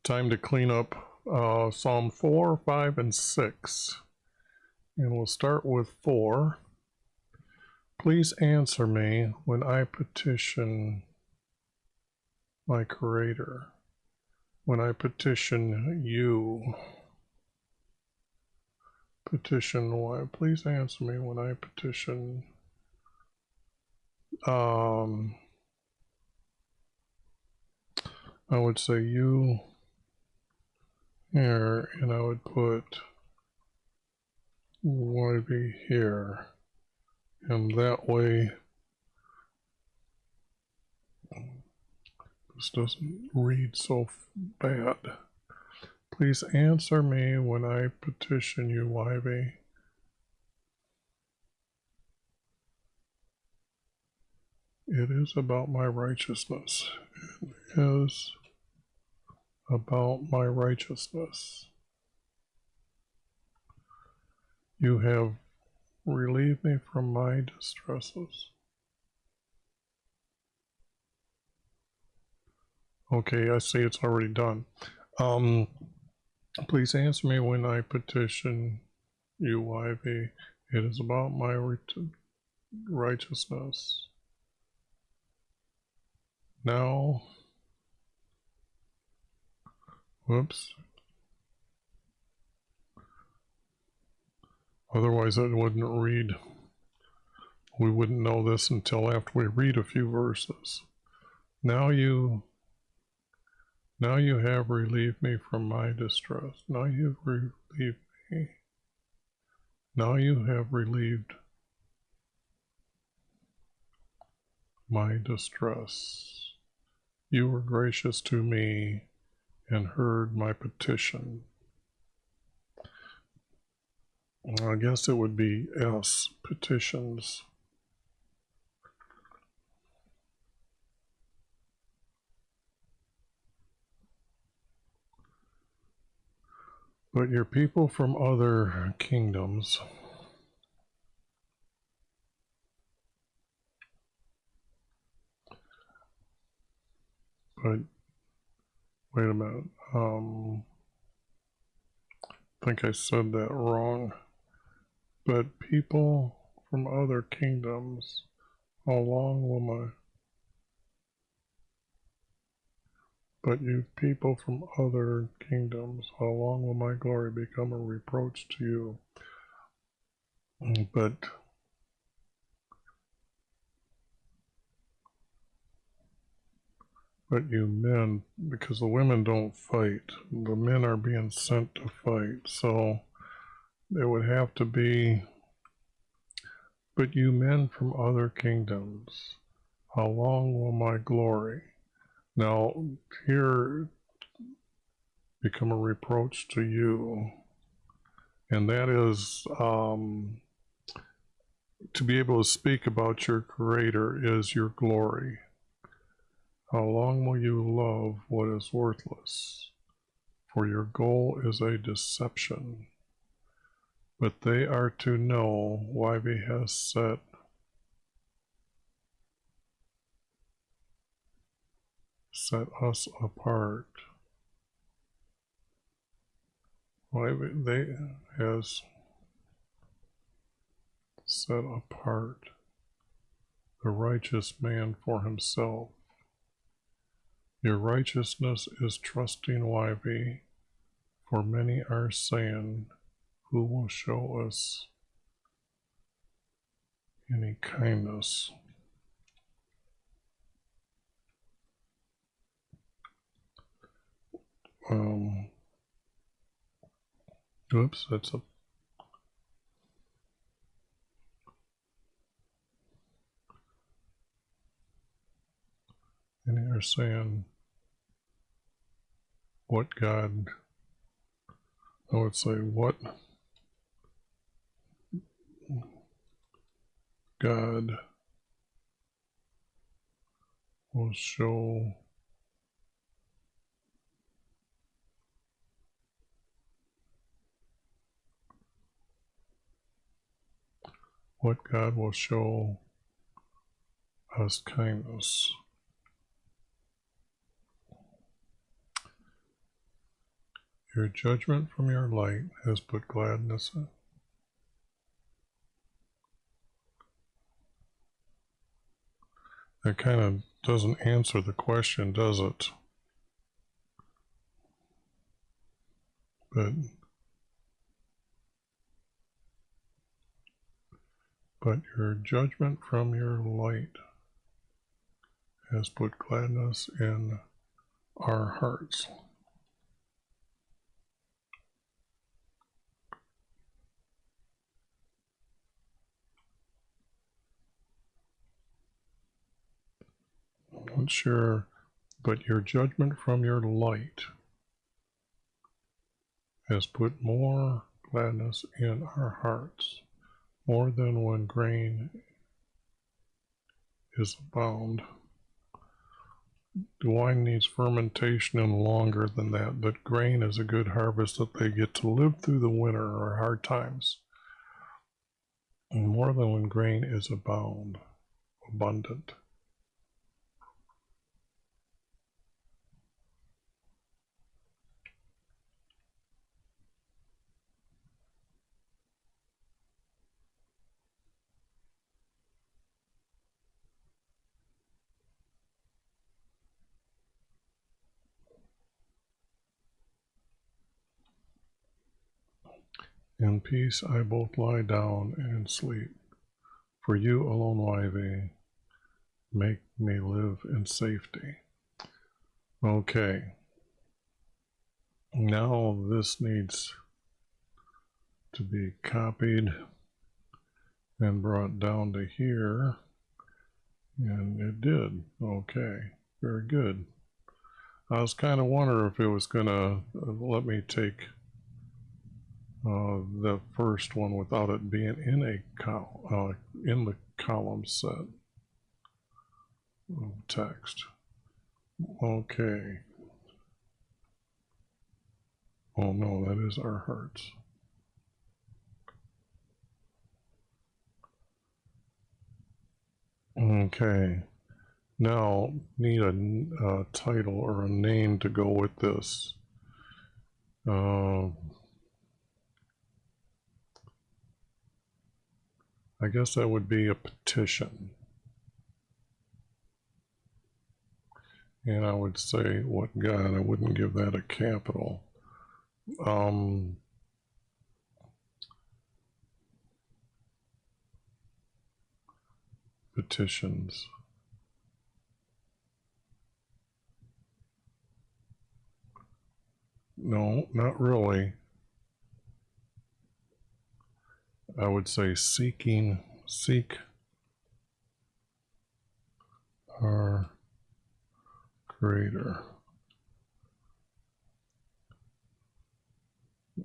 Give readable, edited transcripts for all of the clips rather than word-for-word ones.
Time to clean up Psalm 4, 5, and 6. And we'll start with 4. Please answer me when I petition my Creator, when I petition you. Petition why? Please answer me when I petition. I would say you here, and I would put YB here, and that way this doesn't read so bad. Please answer me when I petition you, YB. It is about my righteousness. It is about my righteousness. You have relieved me from my distresses. Okay, I see it's already done. Please answer me when I petition you, YV. It is about my righteousness. Now, whoops. Otherwise it wouldn't read. We wouldn't know this until after we read a few verses. Now you have relieved me from my distress. Now you've relieved me. Now you have relieved my distress. You were gracious to me and heard my petition. I guess it would be S, petitions. But your people from other kingdoms but wait a minute, I think I said that wrong. But people from other kingdoms, how long will my... But you people from other kingdoms, how long will my glory become a reproach to you? But you men, because the women don't fight, the men are being sent to fight, so it would have to be, but you men from other kingdoms, how long will my glory? Now, here, become a reproach to you, and that is, to be able to speak about your Creator is your glory. How long will you love what is worthless? For your goal is a deception. But they are to know why he has set us apart. Why they has set apart the righteous man for himself. Your righteousness is trusting YV, for many are saying, who will show us any kindness? Oops, that's a... Many are saying, what God... I would say, what God will show us kindness. Your judgment from your light has put gladness in. That kind of doesn't answer the question, does it? But your judgment from your light has put gladness in our hearts. Not sure, but your judgment from your light has put more gladness in our hearts, more than when grain is abound. The wine needs fermentation and longer than that, but grain is a good harvest that they get to live through the winter or hard times. And more than when grain is abundant. In peace I both lie down and sleep. For you alone, YV, make me live in safety. Okay. Now this needs to be copied and brought down to here. And it did. Okay. Very good. I was kind of wondering if it was going to let me take the first one without it being in a in the column set of text. Okay. Oh no, that is our hearts. Okay. Now need a title or a name to go with this. I guess that would be a petition. And I would say, what God? I wouldn't give that a capital. Petitions. No, not really. I would say seek our Creator.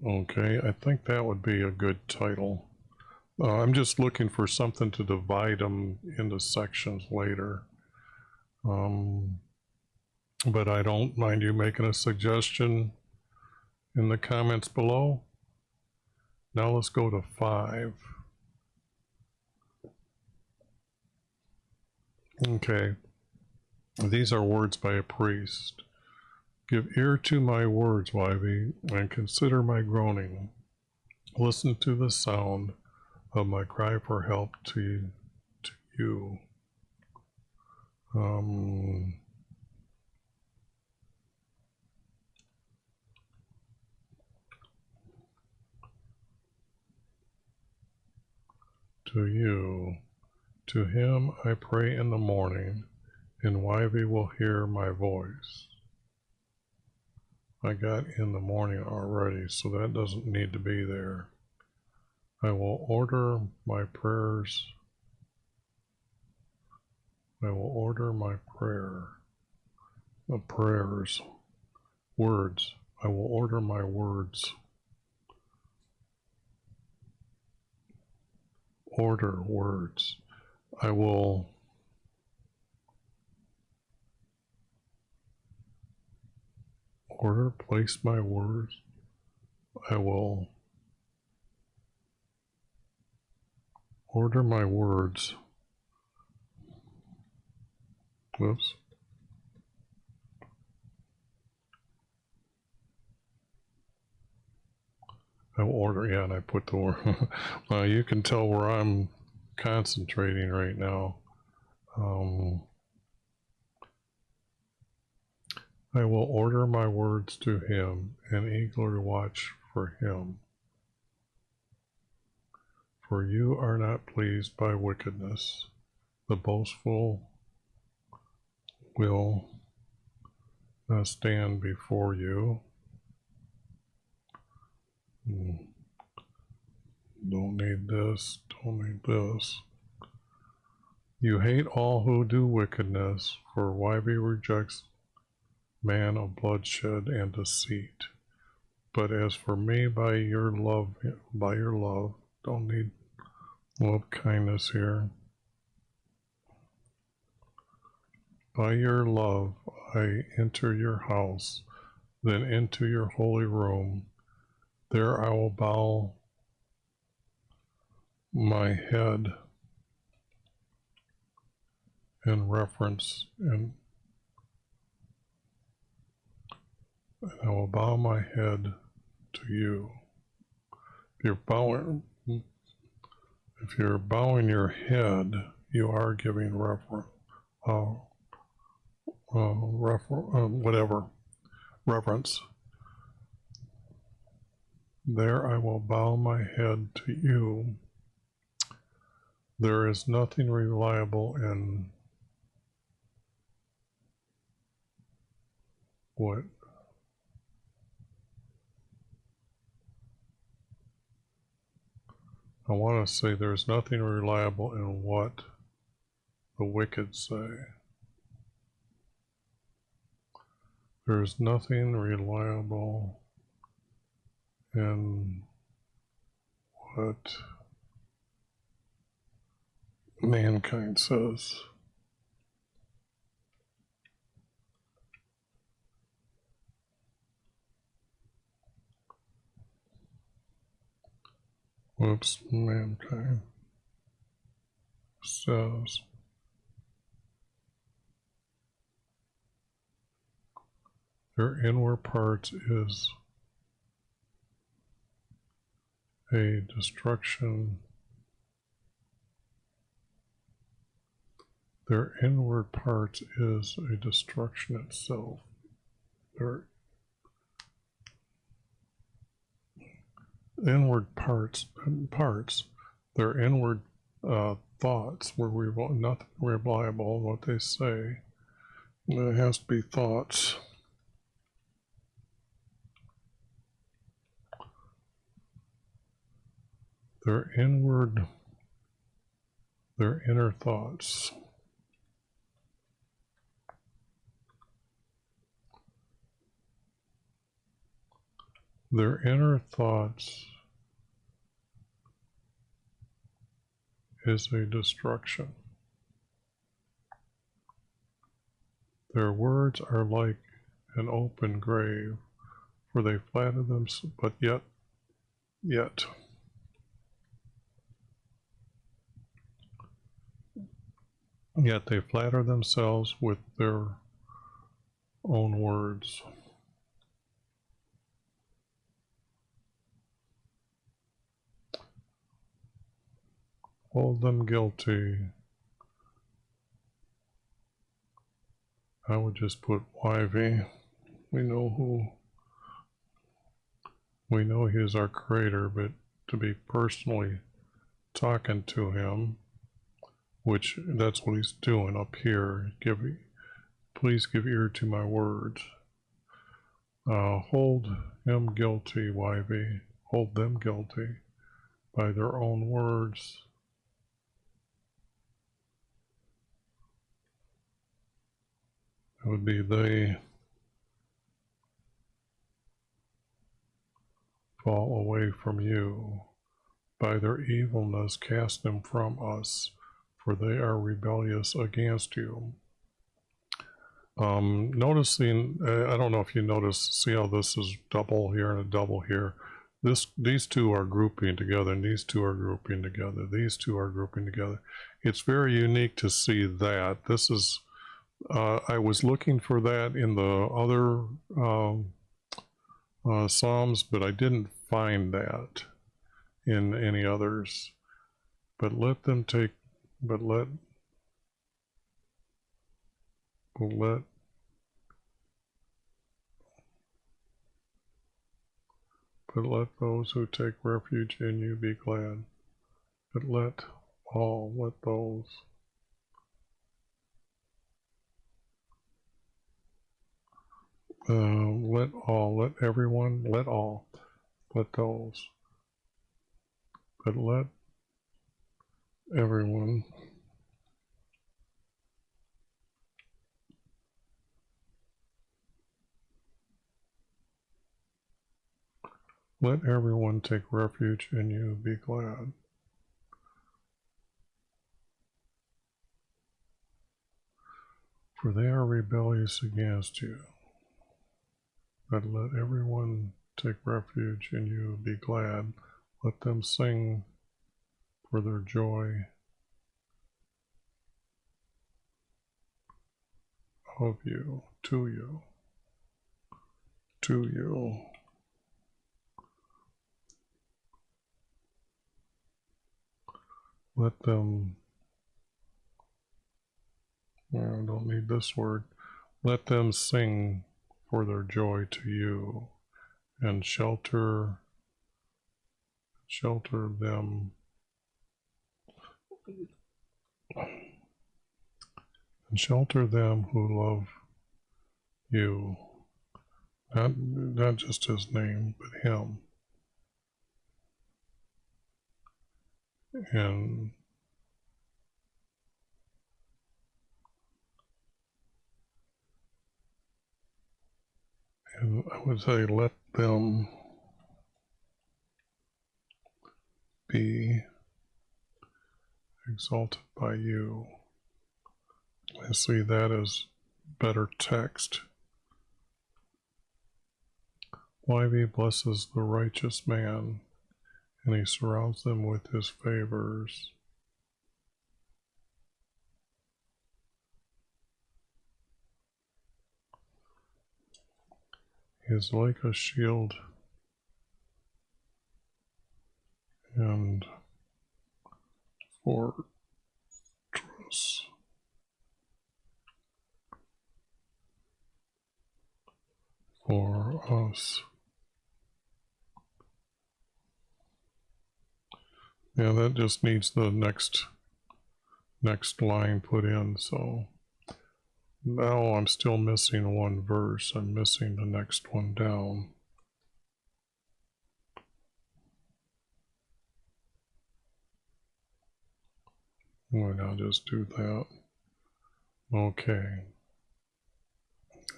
Okay, I think that would be a good title. I'm just looking for something to divide them into sections later. But I don't mind you making a suggestion in the comments below. Now let's go to 5. Okay, these are words by a priest. Give ear to my words, YV, and consider my groaning. Listen to the sound of my cry for help to you. To you. To him I pray in the morning, and YV will hear my voice. I got in the morning already, so that doesn't need to be there. I will order my prayers. I will order my prayers, words. I will order my words. Order words. I will place my words. I will order my words. Whoops. I will order, yeah, and I put the word. Well, you can tell where I'm concentrating right now. I will order my words to him and eagerly watch for him. For you are not pleased by wickedness. The boastful will not stand before you. Don't need this, don't need this. You hate all who do wickedness, for YV rejects man of bloodshed and deceit. But as for me, by your love, don't need love kindness here. By your love, I enter your house, then into your holy room. There I will bow my head in reverence, and I will bow my head to you. If you're bowing your head, you are giving reverence. Reverence. There I will bow my head to you. There is nothing reliable in what? I want to say there's nothing reliable in what the wicked say. There's nothing reliable in what mankind says. Whoops, mankind says. Their inward parts is a destruction. Their inward parts is a destruction itself. Their inward parts, their inward thoughts were nothing reliable in what they say. It has to be thoughts. Their inner thoughts. Their inner thoughts is a destruction. Their words are like an open grave, for they flatter themselves, but yet they flatter themselves with their own words. Hold them guilty. I would just put YV. We know he is our creator, but to be personally talking to him, which that's what he's doing up here. Please give ear to my words. Hold him guilty, YV. Hold them guilty by their own words. It would be they fall away from you. By their evilness cast them from us, for they are rebellious against you. Noticing, I don't know if you notice, see how this is double here and a double here. These two are grouping together, and these two are grouping together. These two are grouping together. It's very unique to see that. This is, I was looking for that in the other Psalms, but I didn't find that in any others. But let them take, but let those who take refuge in you be glad. But let those. Let everyone, let those. But let everyone. Let everyone take refuge in you, be glad. For they are rebellious against you. But let everyone take refuge in you, be glad. Let them sing for their joy of you, to you. Let them, I don't need this word. Let them sing for their joy to you, and shelter them, and shelter them who love you. Not just his name, but him. And I would say let them be exalted by you. I see that as better text. YV blesses the righteous man, and he surrounds them with his favors. He is like a shield and fortress for us. Yeah, that just needs the next line put in, so now I'm still missing one verse. I'm missing the next one down. Why not just do that? Okay.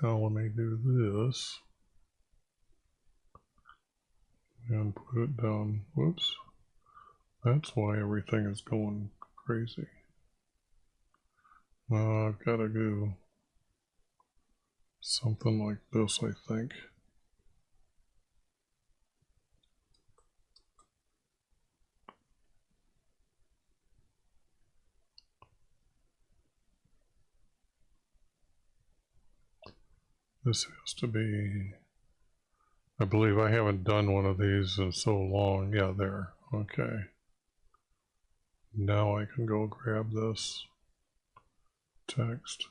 Now let me do this and put it down. Whoops. That's why everything is going crazy. I've got to do something like this, I think. This has to be, I believe I haven't done one of these in so long. Yeah, there. Okay. Now I can go grab this text.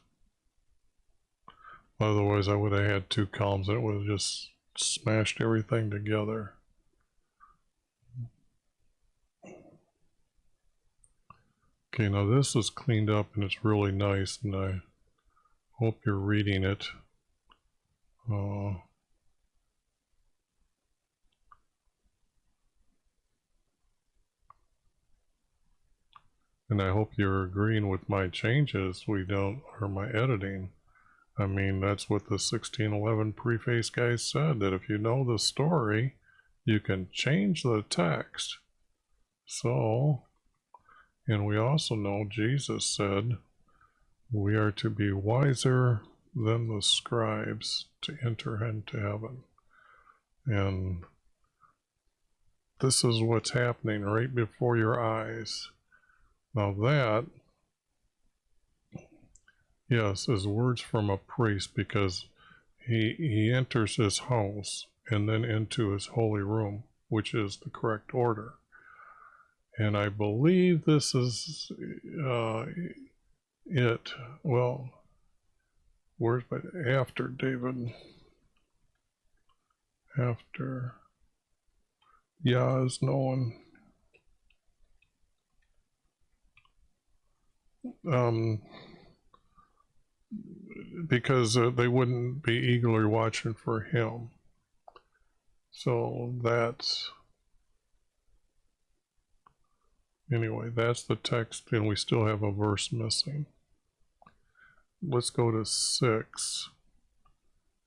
Otherwise I would have had two columns and it would have just smashed everything together. Okay, now this is cleaned up and it's really nice, and I hope you're reading it. And I hope you're agreeing with my changes, or my editing. I mean, that's what the 1611 preface guys said, that if you know the story, you can change the text. So, and we also know Jesus said, we are to be wiser than the scribes to enter into heaven. And this is what's happening right before your eyes. Now that, yes, is words from a priest, because he enters his house and then into his holy room, which is the correct order. And I believe this is it. Well, where's my after David? After is known. Because they wouldn't be eagerly watching for him. So that's, anyway, that's the text, and we still have a verse missing. Let's go to 6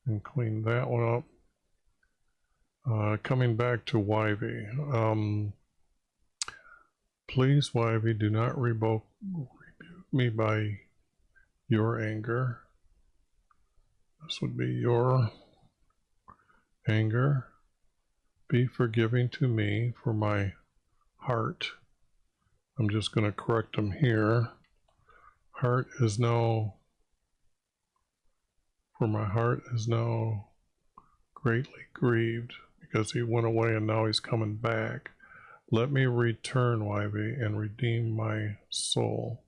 and clean that one up. Coming back to YV. Please, YV, do not rebuke me by your anger. This would be your anger. Be forgiving to me for my heart. I'm just going to correct them here. Heart is now, for my heart is now greatly grieved because he went away and now he's coming back. Let me return, YV, and redeem my soul.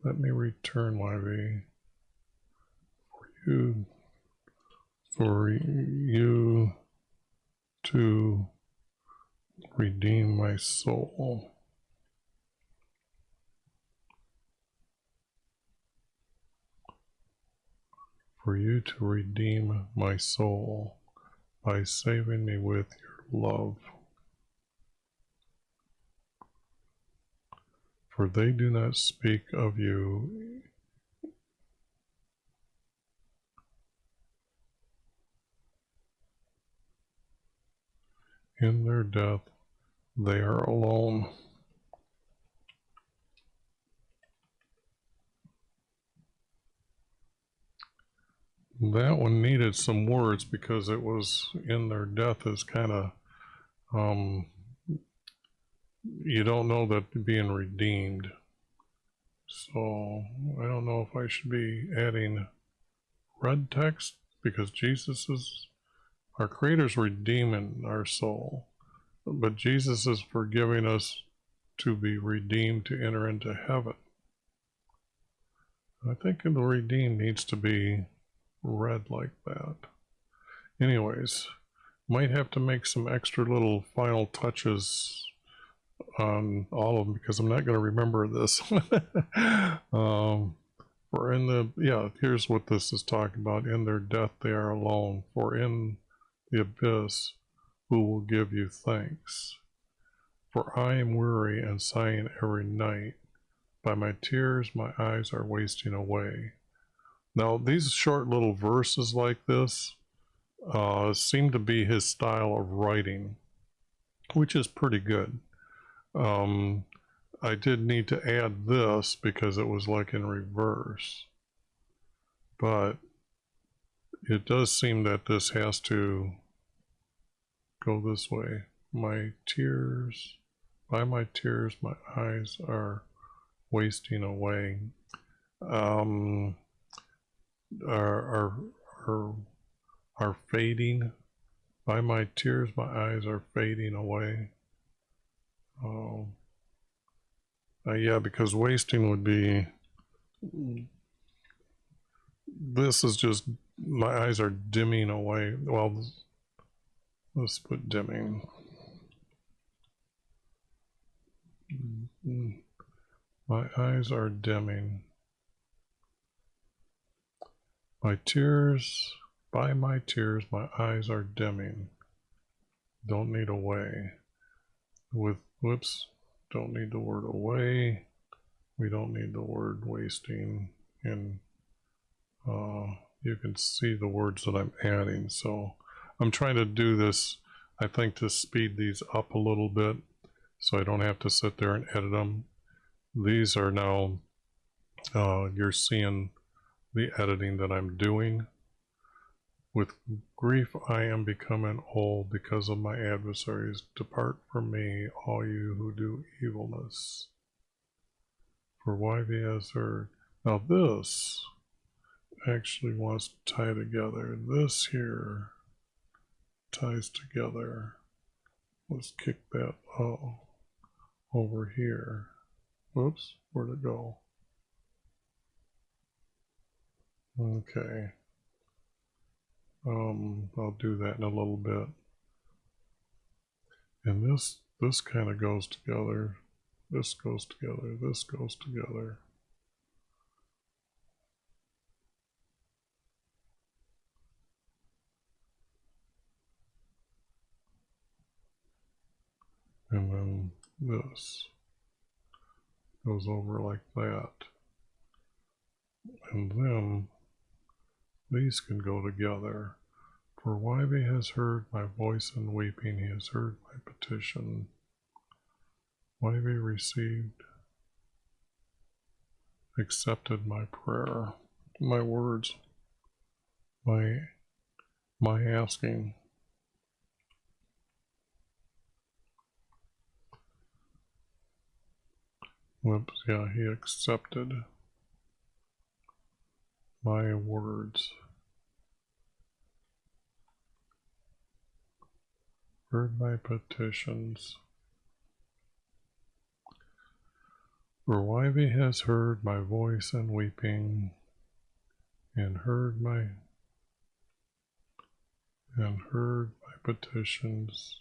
Let me return, YV, for you to redeem my soul. For you to redeem my soul by saving me with your love. For they do not speak of you in their death, they are alone. That one needed some words because it was in their death is kind of, you don't know that being redeemed. So I don't know if I should be adding red text because Jesus is, our Creator's redeeming our soul, but Jesus is forgiving us to be redeemed to enter into heaven. I think the redeemed needs to be read like that. Anyways, might have to make some extra little final touches on all of them because I'm not going to remember this. For in the, here's what this is talking about. In their death they are alone. For in the abyss, who will give you thanks? For I am weary and sighing every night. By my tears my eyes are wasting away. Now these short little verses like this seem to be his style of writing, which is pretty good. I did need to add this because it was like in reverse, but it does seem that this has to go this way. My tears, by my tears my eyes are wasting away. Are fading. By my tears my eyes are fading away. Yeah, because wasting would be, this is just, my eyes are dimming away. Well, let's put dimming. My eyes are dimming. My tears, by my tears, my eyes are dimming. Don't need away. With, whoops, don't need the word away. We don't need the word wasting. And you can see the words that I'm adding. So I'm trying to do this, I think, to speed these up a little bit so I don't have to sit there and edit them. These are now, you're seeing the editing that I'm doing. With grief I am becoming old because of my adversaries. Depart from me, all you who do evilness. For YV has heard. Now this actually wants to tie together this here ties together. Let's kick that over here. Whoops, where'd it go? Okay. I'll do that in a little bit. And this kind of goes together. This goes together. This goes together. And then this goes over like that. And then these can go together. For YV has heard my voice and weeping, he has heard my petition. YV received, accepted my prayer, my words, my asking. Whoops, yeah, he accepted my words. Heard my petitions. For YV has heard my voice and weeping, and heard my petitions,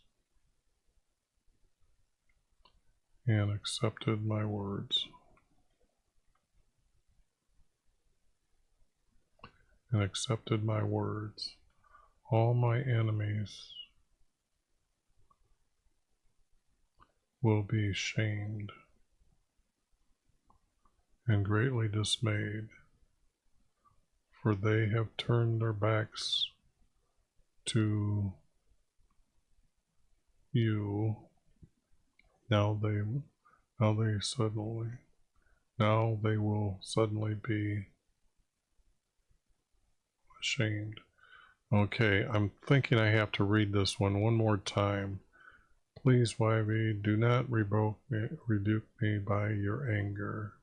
and accepted my words. And accepted my words. All my enemies will be shamed and greatly dismayed, for they have turned their backs to you. Now they will suddenly be ashamed. Okay, I'm thinking I have to read this one more time. Please, YV, do not rebuke me by your anger.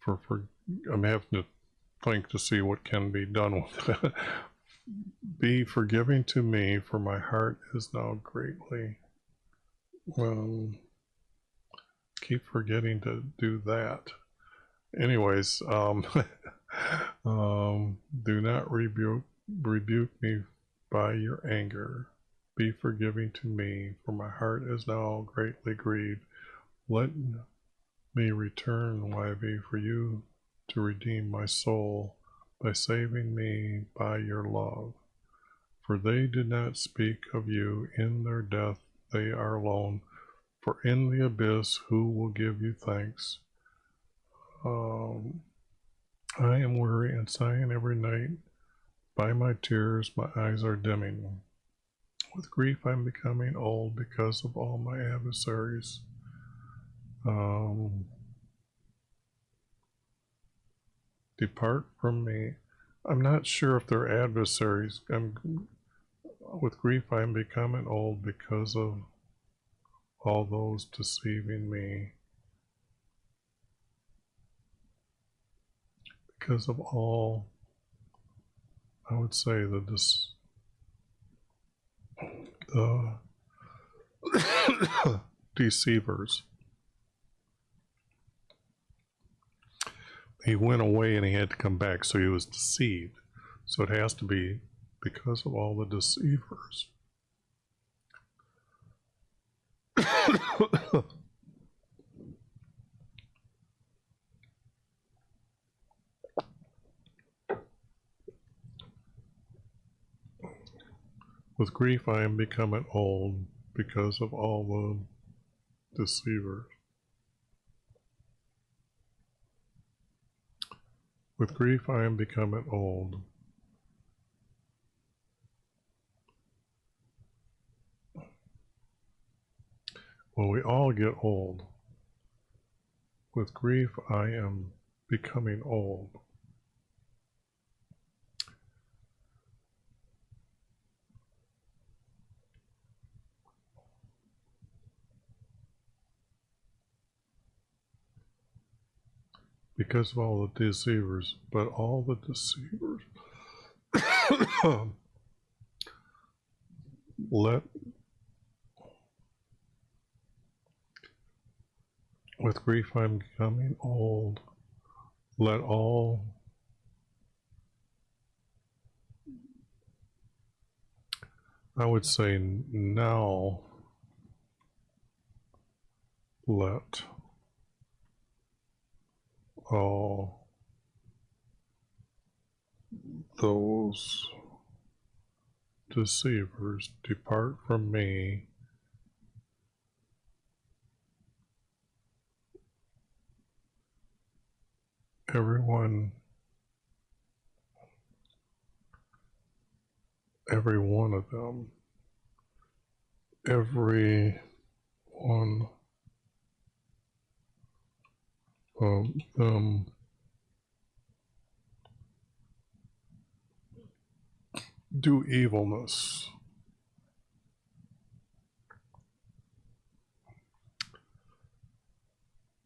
I'm having to think to see what can be done with it. Be forgiving to me, for my heart is now greatly. Keep forgetting to do that. Anyways, do not rebuke me by your anger. Be forgiving to me, for my heart is now greatly grieved. Let me return, YV, for you to redeem my soul by saving me by your love. For they did not speak of you in their death, they are alone. For in the abyss, who will give you thanks? I am weary and sighing every night. By my tears, my eyes are dimming. With grief, I'm becoming old because of all my adversaries. Depart from me. I'm not sure if they're adversaries. With grief, I am becoming old because of all those deceiving me. Because of all, I would say, the deceivers. He went away and he had to come back, so he was deceived. So it has to be because of all the deceivers. With grief I am becoming old because of all the deceivers. With grief I am becoming old. Well, we all get old. With grief I am becoming old. Because of all the deceivers, but all the deceivers let, with grief I'm becoming old, let all, I would say now, let all those deceivers depart from me. Every one of them, every one of them do evilness.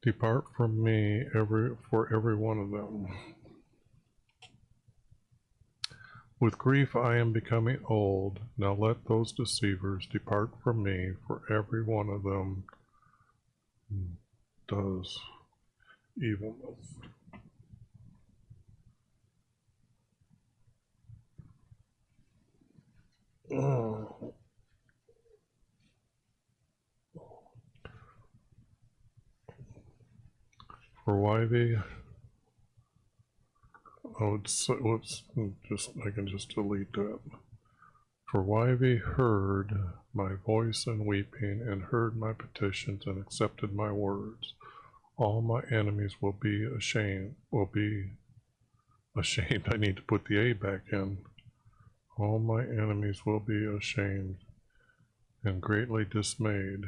Depart from me for every one of them. With grief I am becoming old. Now let those deceivers depart from me, for every one of them does evilness. For YV, I can just delete that. For YV heard my voice and weeping, and heard my petitions, and accepted my words. All my enemies will be ashamed. I need to put the A back in. All my enemies will be ashamed and greatly dismayed.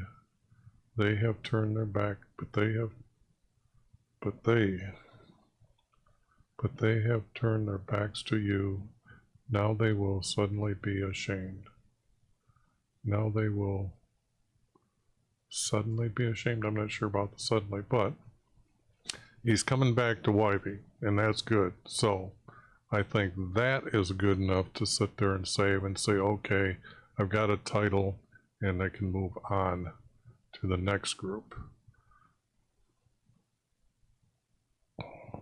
They have turned their back, but they have turned their backs to you. Now they will suddenly be ashamed. Now they will suddenly be ashamed. I'm not sure about the suddenly, but he's coming back to YV, and that's good. So I think that is good enough to sit there and save and say, okay, I've got a title, and I can move on to the next group.